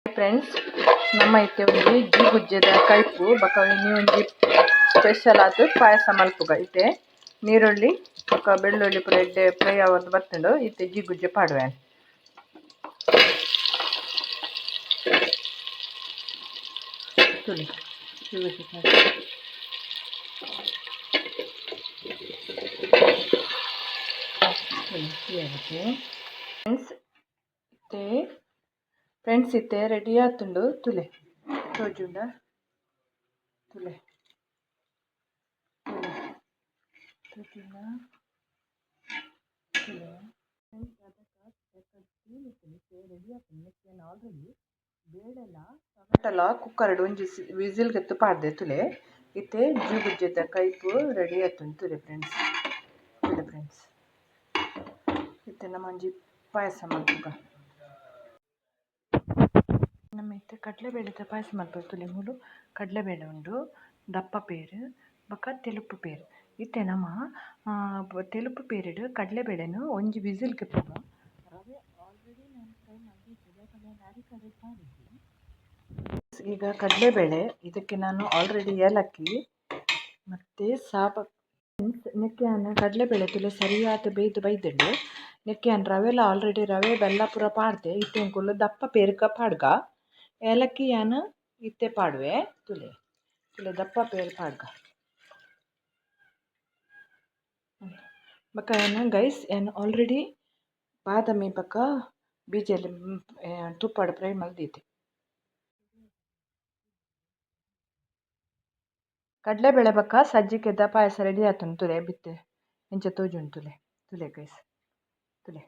friends ನಮ್ಮ ಇತ್ತೆ ಒಂಜಿ ಜೀಗುಜ್ಜೆದ ಕೈಪು ಬೊಕ ಒಂಜಿ ಸ್ಪೆಷಲ್ ಆದ್ ಪಾಯಸ ಮಲ್ಪುಗ ಇತ್ತೆ ನೀರುಳ್ಳಿ ಬೊಕ ಬೆಳ್ಳುಳ್ಳಿ ಪೂರ ಎಡ್ಡೆ ಫ್ರೈ ಆವೊಂದು ಬತ್ತುಂಡು ಇತ್ತೆ ಜೀಗುಜ್ಜೆ ಪಾಡುವೆನ್ ತುಳಿ ಫ್ರೆಂಡ್ಸ್ ಇತ್ತೆ ರೆಡಿ ಆತುಂಡು ತುಲೆ ತೋಜುಂಡ ತುಲೆ ತೋಜುಂಡ ತುಲೆ ರೆಡಿ ಆತುಂಡು ಆಲ್ರೆಡಿ ಬೇಳೆಲ ಟೊಮೆಟೊಲ ಕುಕ್ಕರ್ಡ್ ಒಂಜಿ ವಿಸಿಲ್ ಗೆತ್ತು ಪಾಡ್ದೆ ತುಲೆ ಇತ್ತೆ ಜೀಗುಜ್ಜೆದ ಕೈಪು ರೆಡಿ ಆತುಂಡು ತುಲೆ ಫ್ರೆಂಡ್ಸ್ ಇತ್ತೆ ನಮ್ಮ ಒಂಜಿ ಪಾಯಸ ಮಲ್ಪುಗ ನಮ್ಮ ಇತ್ತೆ ಕಡಲೆಬೇಳೆದ ಪಾಯಸ ಮಲ್ಪುಗ ತುಲೆ ಮೂಲು ಕಡಲೆಬೇಳೆ ಉಂಡು ದಪ್ಪ ಪೇರು ಬೊಕ ತೆಲುಪು ಪೇರು ಇತ್ತೆ ನಮ್ಮ ತೆಲುಪು ಪೇರಿಡ್ ಕಡಲೆಬೇಳೆನು ಒಂಜಿ ವಿಸಿಲ್ ಕೆಪ್ಪುಗ ರವೆ ಆಲ್ರೆಡಿ ನಾನು ಫ್ರೈ ಮಾಡಿದ್ದೆ ಈಗ ಕಡಲೆಬೇಳೆ ಇದಕ್ಕೆ ನಾನು ಆಲ್ರೆಡಿ ಏಲಕ್ಕಿ ಮತ್ತು ನೆಕ್ಕೆ ಕಡಲೆಬೇಳೆ ತುಲೆ ಸರಿಯಾದ ಬೇಯ್ದು ಬೈದುಂಡು ನೆಕ್ಕೆ ರವೆಲ ಆಲ್ರೆಡಿ ರವೆ ಬೆಲ್ಲ ಪೂರ ಪಾಡ್ದೆ ಇತ್ತೆ ಕುಲ್ಲು ದಪ್ಪ ಪೇರುಗ ಪಾಡ್ಗ ಏಲಕ್ಕಿ ಇತ್ತೆ ಪಾಡುವೆ ತುಲೆ ದಪ್ಪ ಪೇರು ಪಾಡ್ಗ ಬೊಕ ಗೈಸ್ ಆಲ್ರೆಡಿ ಬಾದಾಮಿ ಬೊಕ ಬೀಜೆಲ್ ತುಪ್ಪಡ್ ಫ್ರೈ ಮಲ್ದೀತೆ ಕಡಲೆಬೇಳೆ ಬೊಕ ಸಜ್ಜಿಗೆದ ಪಾಯಸ ರೆಡಿ ಆತುಂಡು ತುಲೆ ಬಿತ್ತೆ ಎಂಚ ತೋಜುಂಡು ತುಲೆ ಗೈಸ್ ತುಲೆ